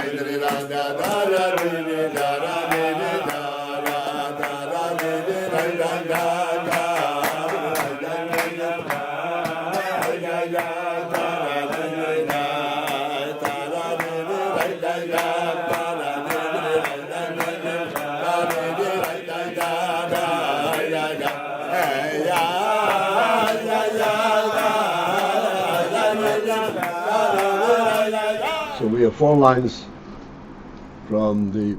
So we have 4 lines from the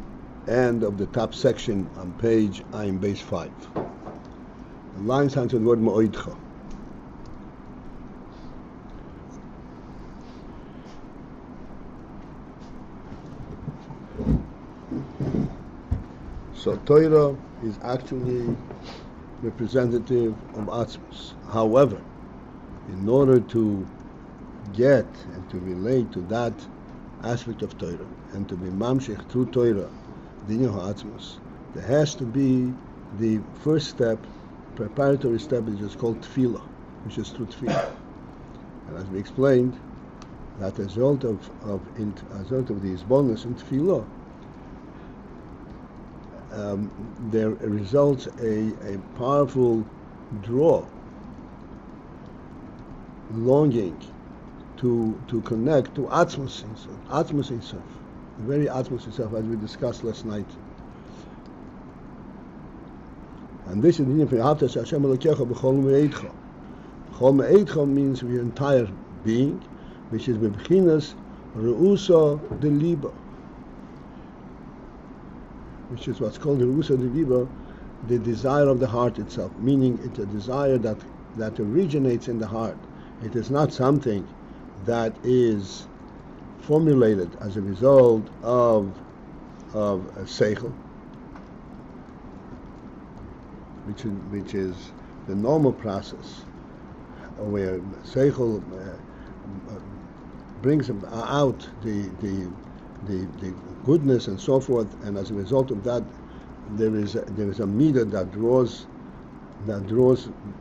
end of the top section on page AyinBase 5. The lines have the word meod-chah. So Torah is actually representative of Atzmos. However, in order to get and to relate to that aspect of Torah and to be mamshech through Torah, Dinyan HaAtzmos, there has to be the first step, preparatory step, which is called tefillah, which is through tefillah. And as we explained, that as a result of the isbonus in tefillah, there results a powerful draw, longing to connect to Atzmos Insof, the very Atzmos Insof, as we discussed last night. And this is the meaning of Hashem Elokecha b'chol me'edcha. B'chol me'edcha means your entire being, which is b'bchinas Arousal de liba, which is what's called the Arousal de liba, the desire of the heart itself, meaning it's a desire that originates in the heart. It is not something that is formulated as a result of a sechel, which is the normal process where sechel brings out the goodness and so forth, and as a result of that, there is a meod that draws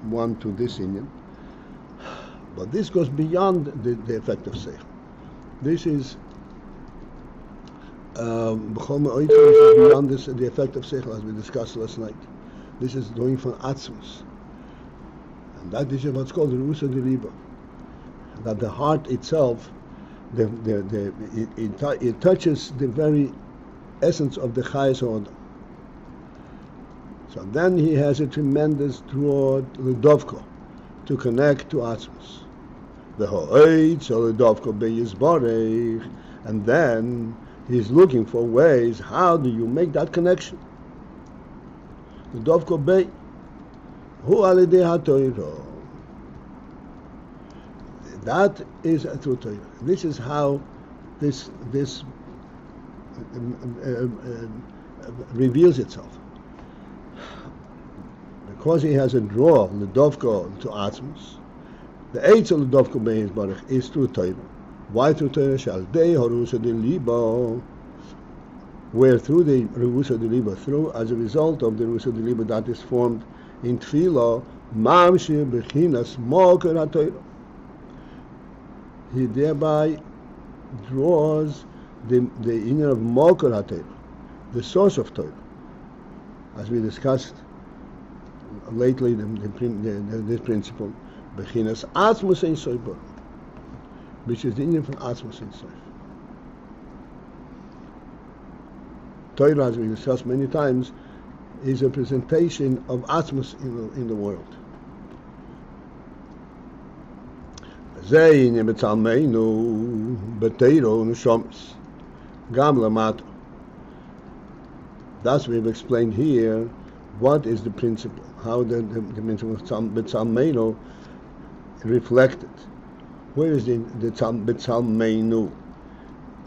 one to this union. But this goes beyond the effect of sechel. This is beyond the effect of sechel, as we discussed last night. This is going from atzmos, and that is what's called the Arousal de liba. That the heart itself, it touches the very essence of the highest order. So then he has a tremendous draw, l'dovko, to connect to atzmos. And then he's looking for ways. How do you make that connection? The dovko bei hu alidei haTorah. That is through Torah. This is how this reveals itself. Because he has a draw, the dovko to atzmos. The Eitzel Dovko Beis Baruch is through Torah. Why through Torah? Shall they Arousal de liba, where through the Arousal de liba, through as a result of the Arousal de liba that is formed in Tefillah, Mamshir Bechinas Moker HaTorah. He thereby draws the inner of Moker HaTorah, the source of Torah, as we discussed lately. This principle. Bechinas Atzmos Insof, which is the Indian from Atzmos Insof. Torah, as we discussed many times, is a presentation of Atzmos in the world. Thus we have explained here what is the principle, how the principle of Betzalmeinu reflected. Where is the Betzalmeinu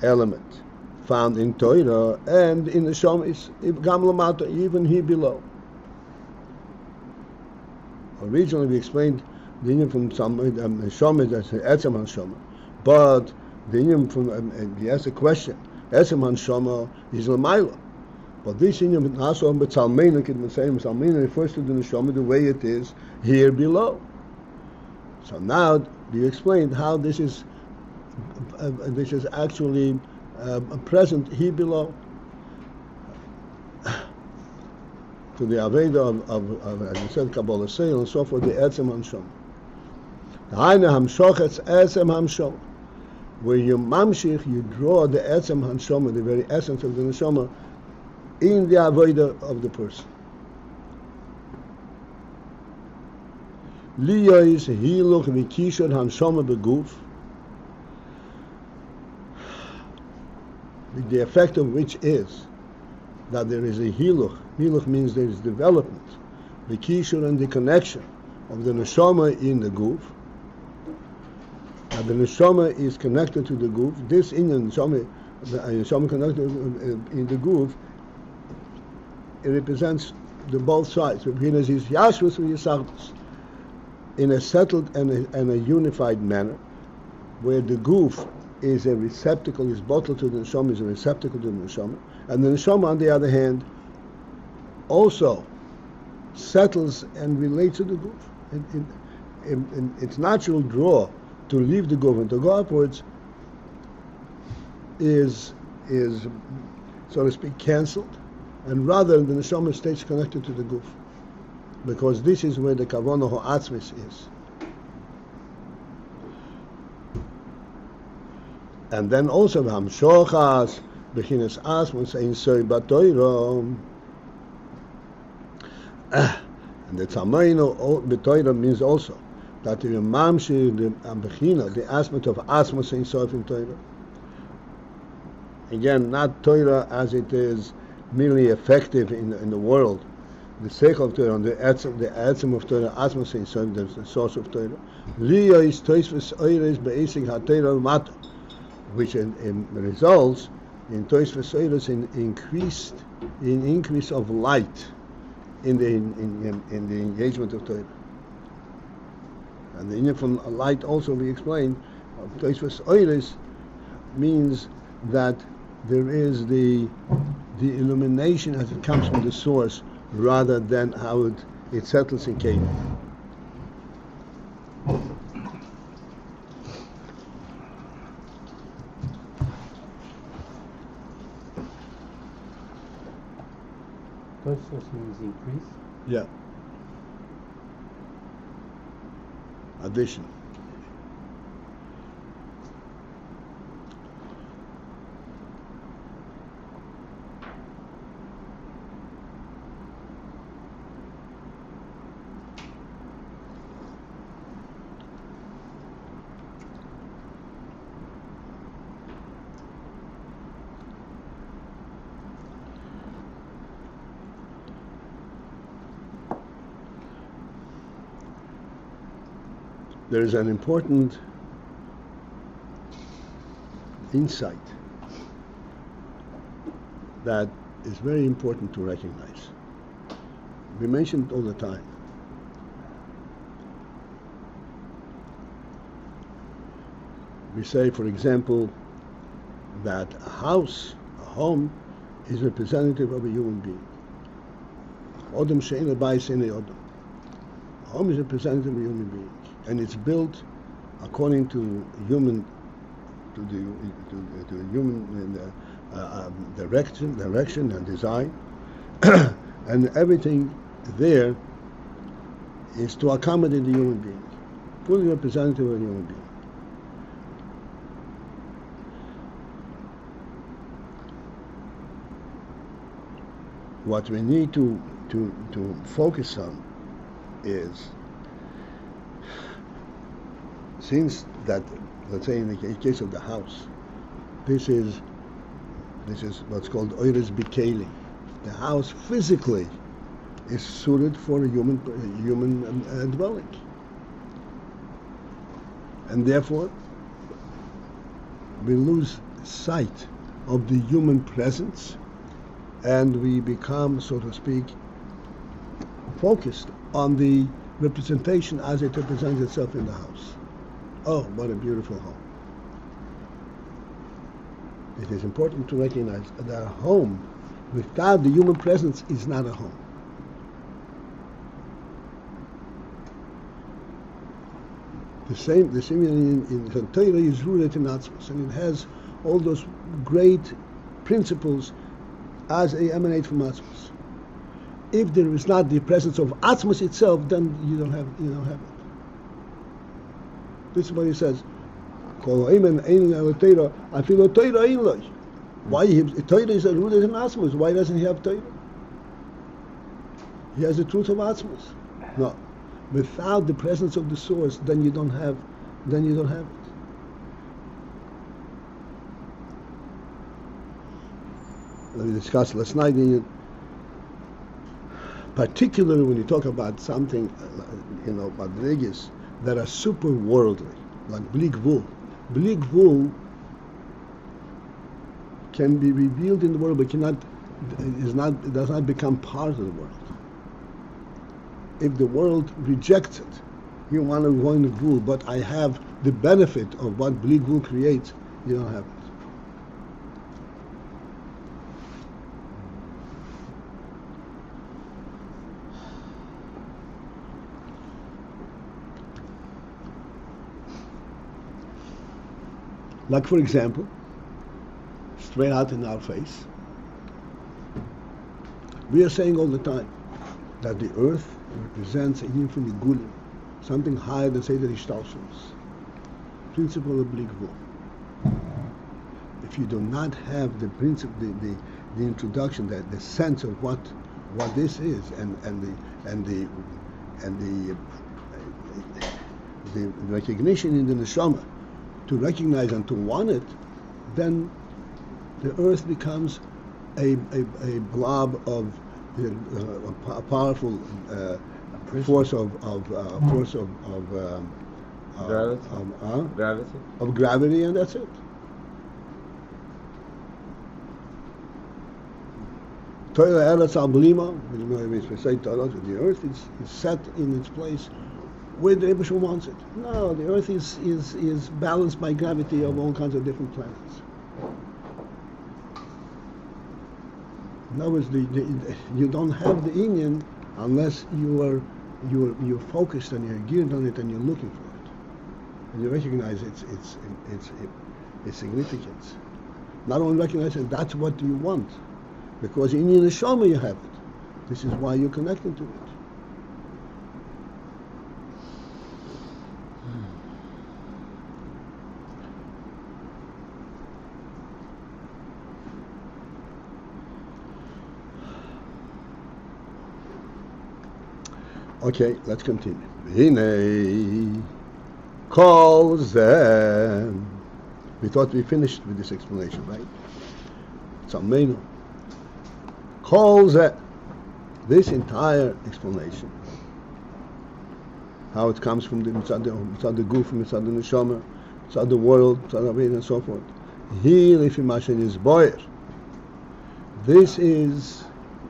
element found in Torah and in the Shomis, Gam Lamata, even here below? Originally we explained the Indian from Shomis as Etzem HaShoma, but the Indian from he asked a question. Etzem HaShoma is Lamaila, but this Indian also Betzalmeinu, Betzalmeinu refers to the Neshama the way it is here below. So now you explained how this is actually present here below to the Aveda of as you said, Kabbalah Seil, and so forth, the Etzem Hamshom. The Haina Hamshochetz Etzem Hamshom, where you mamshich, you draw the Etzem Hamshom, the very essence of the Neshama, in the Aveda of the person. Liyois Hiluch Vikishon Hamshom Beguf, the effect of which is that there is a hiluch. Hiluch means there is development, the kishur and the connection of the neshama in the guf. And the neshama is connected to the guf. This in the neshama connected in the guf, it represents the both sides. In a settled and a unified manner, where the guf is a receptacle, is bottled to the neshama, is a receptacle to the neshama, and the neshama, on the other hand, also settles and relates to the guf. In its natural draw to leave the guf and to go upwards is so to speak cancelled, and rather the neshama stays connected to the guf, because this is where the kavanah ha'atzmis is. And then also the hamshochas bechinas asmos ein soy batoiro, and the tzamayno batoiro means also that the mamshi the bechina, the aspect of asmos ein soy in Torah. Again, not Torah as it is merely effective in the world, the sechel of Torah, the etzem of Torah, asmos ein soy, the source of Torah. Liya is toisves oires be'esig haTorah mato, which in results in toisves oires in increase of light in the engagement of Torah. And the inyan from light also we explained. Toisves oires means that there is the illumination as it comes from the source, rather than how it settles in Canaan. Toisvos means increase? Yeah. Addition. There is an important insight that is very important to recognize. We mention it all the time. We say, for example, that a house, a home, is representative of a human being. Odom she'ein Beis ene Odom. A home is representative of a human being, and it's built according to human direction and design, and everything there is to accommodate the human being, fully representative of a human being. What we need to focus on is, since that, let's say in the case of the house, this is what's called oires bikeli. The house physically is suited for a human dwelling, and therefore we lose sight of the human presence, and we become, so to speak, focused on the representation as it represents itself in the house. Oh, what a beautiful home. It is important to recognize that a home without the human presence is not a home. The same in Torah is rooted in Atzmos, and it has all those great principles as they emanate from Atzmus. If there is not the presence of Atzmus itself, then you don't have it. This is what he says. Why Torah is rooted in Atzmus? Why doesn't he have Torah? He has the truth of Atzmus. No, without the presence of the source, then you don't have it. Let me discuss last night, particularly when you talk about something, about religious that are super worldly, like Bli Gvul. Bli Gvul can be revealed in the world, but does not become part of the world. If the world rejects it, you want to go in the Gvul, but I have the benefit of what Bli Gvul creates, you don't have it. Like, for example, straight out in our face, we are saying all the time that the earth represents an infinite gulim, something higher than Seder Ishtalshalos, principle of Bli Gvul. If you do not have the principle, the introduction, the sense of what this is, and the recognition in the neshama, to recognize and to want it, then the earth becomes a blob of a powerful force of gravity, and that's it. Torah Eretz Al Blima, we say Torah, the earth is set in its place where the Rebbe wants it. No, the earth is balanced by gravity of all kinds of different planets. In other words, you don't have the Inyan unless you're focused and you're geared on it and you're looking for it, and you recognize its significance. Not only recognize it, that's what you want, because in your neshama you have it. This is why you're connecting to it. Okay, let's continue. Hine calls them. We thought we finished with this explanation, right? Tzalmeinu calls this entire explanation, how it comes from the mitzad the guf, mitzad the neshama, mitzad the world, mitzad the Ayin, and so forth. He lefi mashen is boyer. This is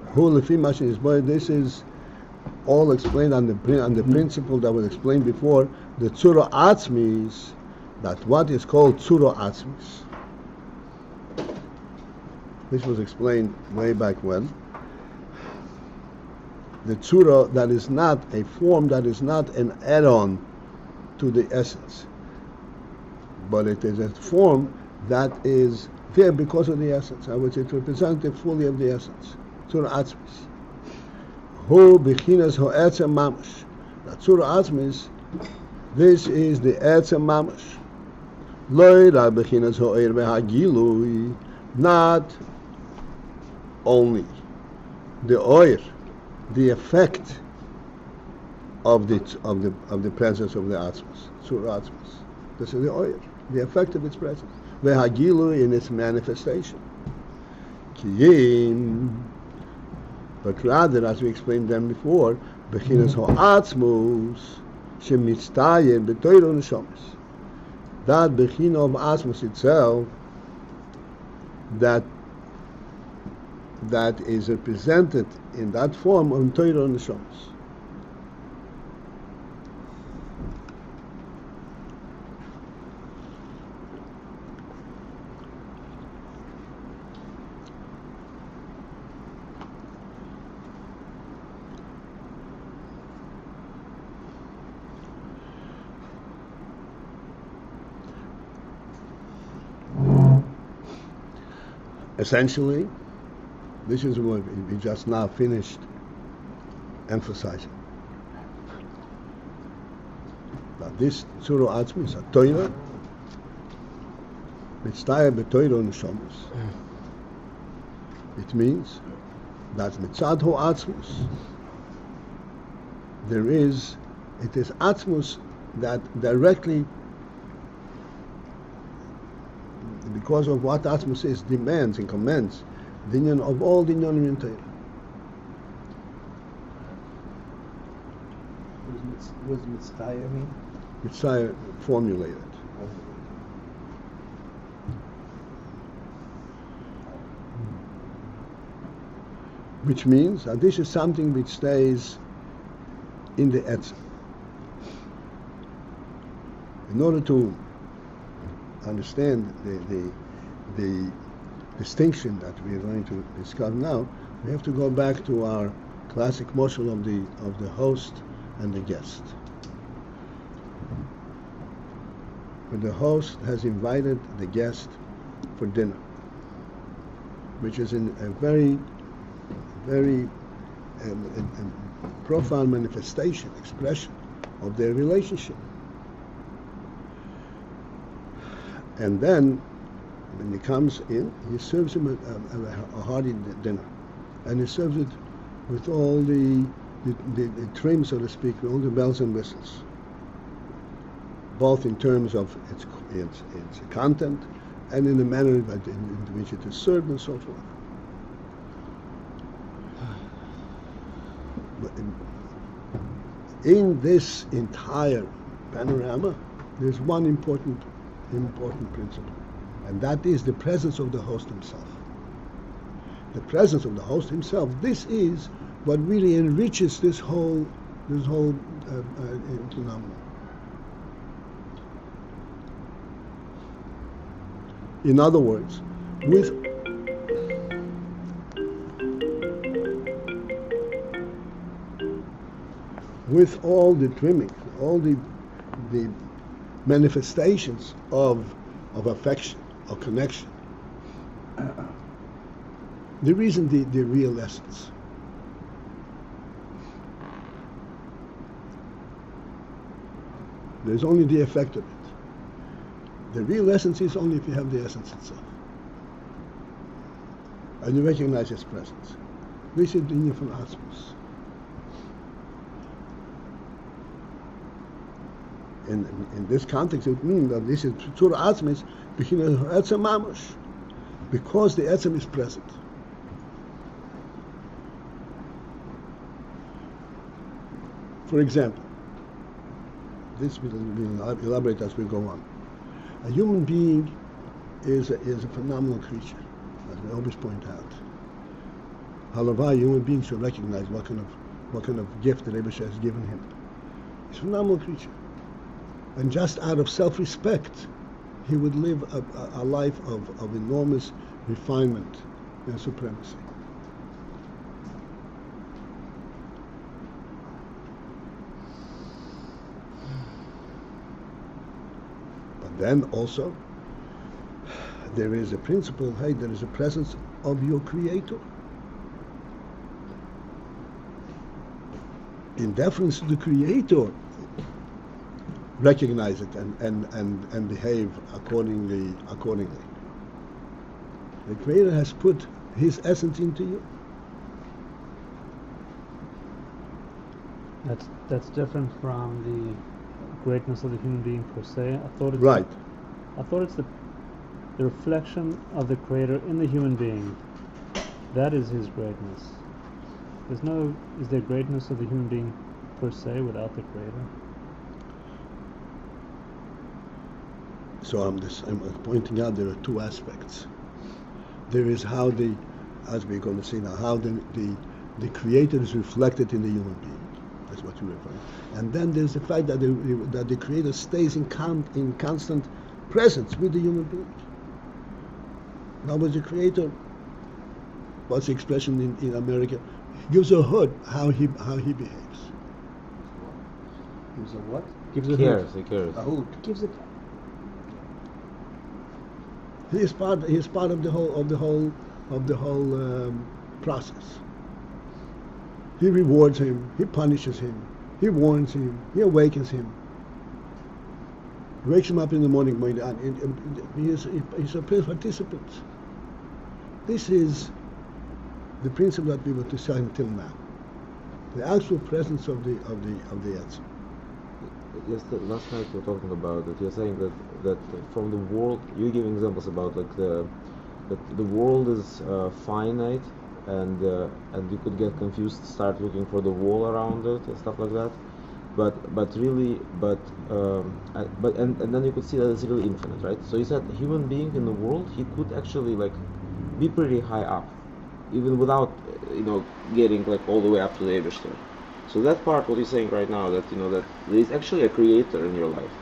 who lefi mashen is boyer. This is all explained on the principle that was explained before, the tzura atzmis, that what is called tzura atzmis. This was explained way back when. The tzura that is not a form, that is not an add-on to the essence, but it is a form that is there because of the essence. I would say it's representative fully of the essence. Tzura atzmis. Hu bechinas ho etzem mamash. The tzura atzmis, this is the etzem mamash. Lo ra bechinas ho eir behagilui. Not only the oir, the effect of the presence of the atzmis, tzura atzmis. This is the oir, the effect of its presence. Behagilui, in its manifestation. Kiyim. But rather, as we explained them before, bechinas ha'atzmus shemitztayer b'toiro neshamas. That bechina of atzmus itself, that is represented in that form of toiro neshamas. Essentially, this is what we just now finished emphasizing. That this Tzura Atzmus, a Torah, mitzvah b'Torah neshamas. It means that mitzad ho Atzmus, it is Atzmus that directly, because of what Atzmus is, demands and commands the union of all the yearning in Torah. What does mitzvah mean? Mitzvah formulated. Which means that this is something which stays in the etzem. In order to understand the distinction that we are going to discuss now, we have to go back to our classic moshel of the host and the guest. When the host has invited the guest for dinner, which is in a very profound manifestation, expression of their relationship. And then, when he comes in, he serves him a hearty dinner, and he serves it with all the trim, so to speak, with all the bells and whistles, both in terms of its content and in the manner in which it is served and so forth. But in this entire panorama, there's one important principle, and that is the presence of the host himself. The presence of the host himself. This is what really enriches this whole phenomenon. In other words, with all the trimming, all the manifestations of affection or connection, there isn't the real essence. There's only the effect of it. The real essence is only if you have the essence itself. And you recognize its presence. This is the union from Atzmus. In this context, it means that this is Tzura Atzmis, Etzem Mamush, because the Etzem is present. For example, this will elaborate as we go on. A human being is a phenomenal creature, as we always point out. However, human beings should recognize what kind of gift the Rebbe has given him. He's a phenomenal creature. And just out of self-respect, he would live a life of enormous refinement and supremacy. But then also, there is a principle, hey, there is a presence of your Creator. In deference to the Creator, recognize it and behave accordingly. The Creator has put His essence into you. That's different from the greatness of the human being per se. I thought it's the reflection of the Creator in the human being. That is His greatness. Is there greatness of the human being per se without the Creator? So I'm pointing out there are two aspects. There is how as we're going to see now, how the Creator is reflected in the human being. That's what you're referring to. And then there's the fact that the Creator stays in constant presence with the human being. Now, with the Creator, what's the expression in America? He gives a hood how he behaves. Gives a what? Gives a cares. A hood. Gives He is part of the whole process. He rewards him, he punishes him, he warns him, he awakens him. He wakes him up in the morning, he's a participant. This is the principle that we were to say until now. The actual presence of the Yetzirah. Yes, last night we were talking about that. You're saying that from the world, you're giving examples about like that the world is finite, and you could get confused, start looking for the wall around it and stuff like that. But then you could see that it's really infinite, right? So you said a human being in the world, he could actually like be pretty high up, even without getting like all the way up to the Eibishter. So that part, what you're saying right now, that that there is actually a creator in your life.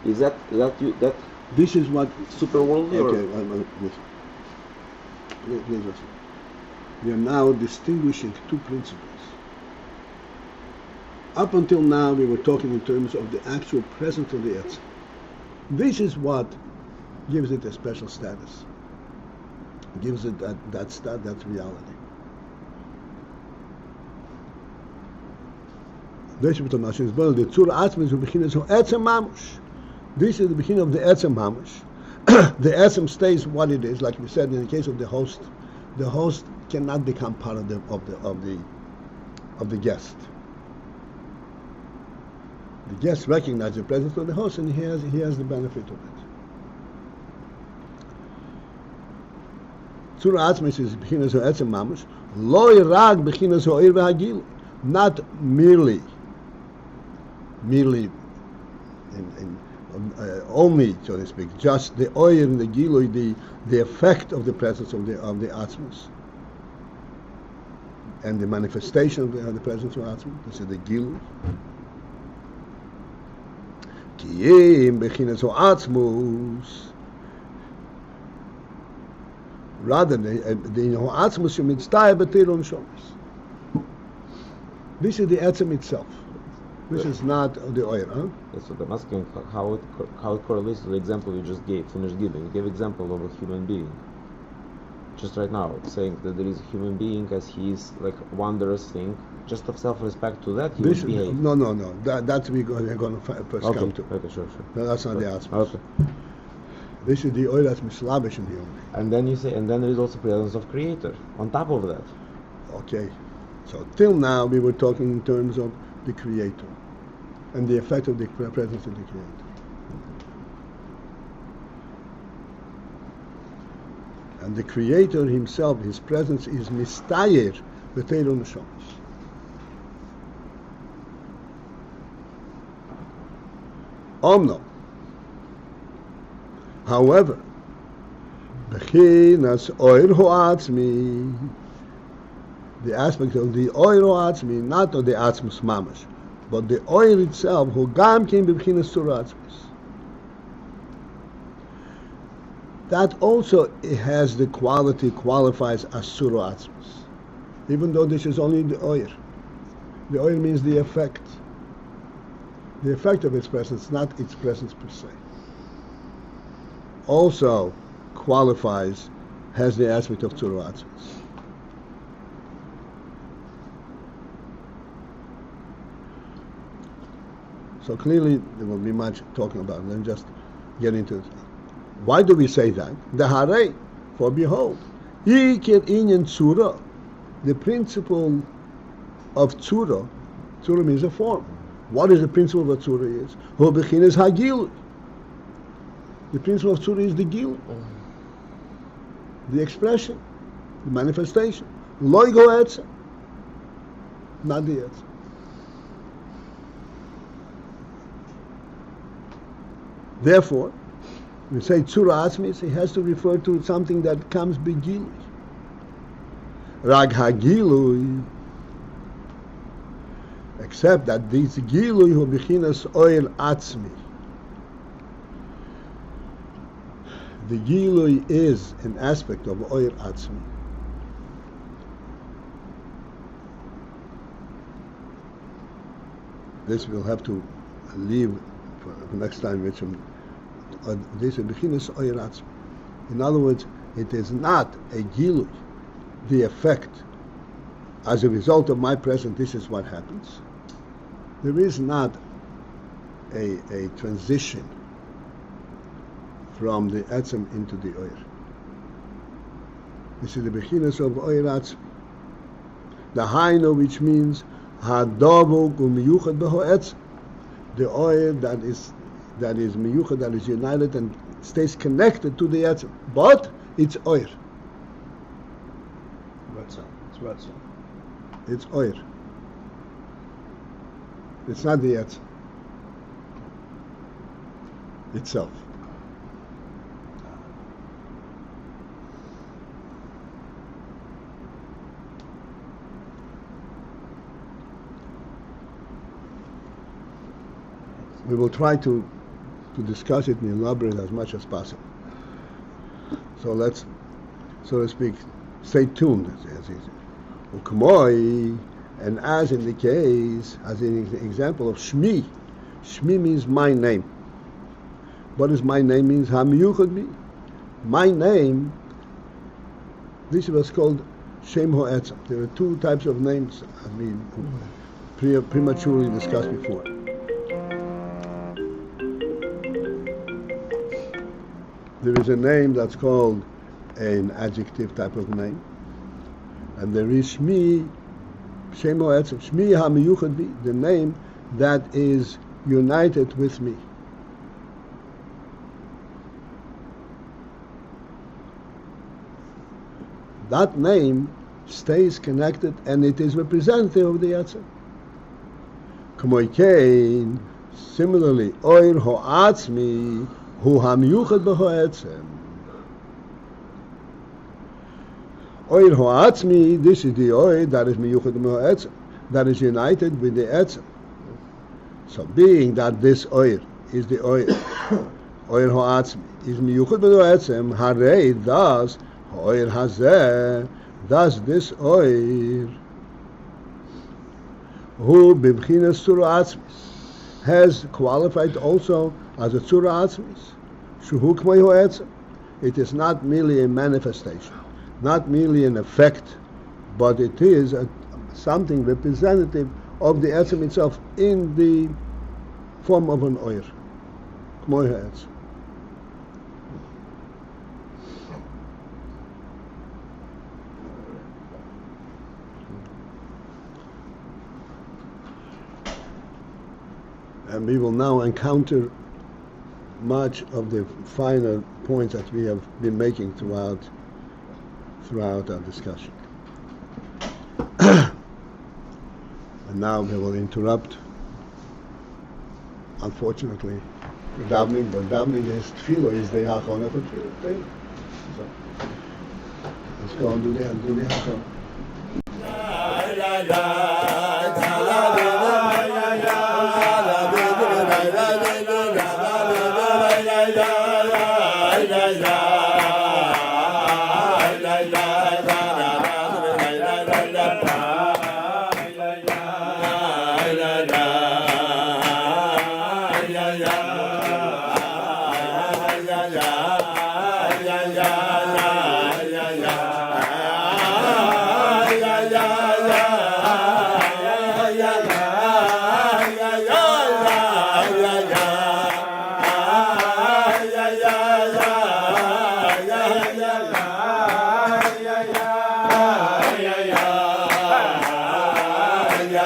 Is that you? That this is what super worldly? Okay, please listen. We are now distinguishing two principles. Up until now, we were talking in terms of the actual presence of the Yetzirah. This is what gives it a special status. Gives it that reality. This is the Tzura Atzmi is the beginning of Etzem Mamush. This is the beginning of the Etzem Mamush. The Etzem stays what it is, like we said in the case of the host. The host cannot become part of the guest. The guest recognizes the presence of the host, and he has the benefit of it. Tzura Atzmi is the beginning of Etzem Mamush. Lo Irag beginning of Oir v'Hagil. Not merely only, so to speak, just the oil and the gilui, the effect of the presence of the Atzmus, and the manifestation of the presence of Atzmus. This is the gilui. Kiyim bechinas Atzmus. Rather, the Atzmus mitzvah b'tirun shomis. This is the Etzem itself. This is not the oil, huh? That's what I'm asking, how it correlates to the example you just finished giving. You gave example of a human being. Just right now, saying that there is a human being as he is like wondrous thing. Just of self-respect to that, he would behave. No. That we're going to first come to. Okay, sure. No, that's not the Atzmus. Okay. This is the oil that's mislavish in the human. And then you say, and then there is also presence of Creator on top of that. Okay. So till now we were talking in terms of the Creator and the effect of the presence of the Creator. And the Creator himself, his presence is mistayer b'teiro neshamas. Omno. However, bechinas oir ho'atzmi, the aspect of the oil atzmi, not of the atzmus mamash, but the oil itself, who gam came b'chinas tzura atzmis. That also has the qualifies as tzura atzmis, even though this is only the oil. The oil means the effect. The effect of its presence, not its presence per se. Also qualifies, has the aspect of tzura atzmis. So clearly there will be much talking about it. Let me just get into it. Why do we say that? The Hare, for behold, Iker Inyan Tzura, the principle of Tzura means a form. What is the principle of Tzura is? Hu bechinas Hagilui. The principle of Tzura is the Gilui. The expression, the manifestation. Loigo Etzem, not the Etzem. Therefore, we say Tzura Atzmis, it has to refer to something that comes begilui. Rag Hagilui, except that this Gilui hu bechinas oil Atzmi. The Gilui is an aspect of oil Atzmi. This we'll have to leave for next time with some. This is bechinas oil Atzmi. In other words, It is not a gilui, the effect. As a result of my presence, this is what happens. There is not a transition from the etzem into the oir. This is the beginning of oir atzmi. The hainu, which means hadavuk umiyuchad beho etzem, the oir that is miyuchad, that is united and stays connected to the etzem, but it's oir. Ratzon. It's Ratzon. It's oir. It's not the etzem itself. We will try to discuss it and elaborate as much as possible. So let's, so to speak, stay tuned, as he said. Ukmoi, and as in the case, as in the example of Shmi. Shmi means my name. What does my name means? Hamiyuchad bi. My name, this is what's called Shem Ho'etzem. There are two types of names, as we prematurely discussed before. There is a name that's called an adjective type of name, and there is Shmi, Shem Ho'etzem, Shmi HaMiyuchad bi, the name that is united with me. That name stays connected, and it is representative of the Etzem. K'moikein, similarly, Oir Ho'atzmi, Hu HaMiyuchad beho Etzem. Oir Ho'atzmi, this is the Oir that is Miyuchad beho Etzem, that is united with the Etzem. So being that this Oir is the Oir, Oir Ho'atzmi, is Miyuchad beho Etzem, Harei, thus, Oir hazeh, thus this oir, who b'bchinas tzura atzmis, has qualified also as a tzura atzmis. Shuhu k'may ho'etzem. It is not merely a manifestation, not merely an effect, but it is something representative of the etzem itself in the form of an oir. K'may ho'etzem. And we will now encounter much of the finer points that we have been making throughout our discussion. And now we will interrupt, unfortunately, the davening, but davening is tefillah, is the hachana for tefillah. So, let's go and do the hachana.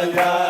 Yeah.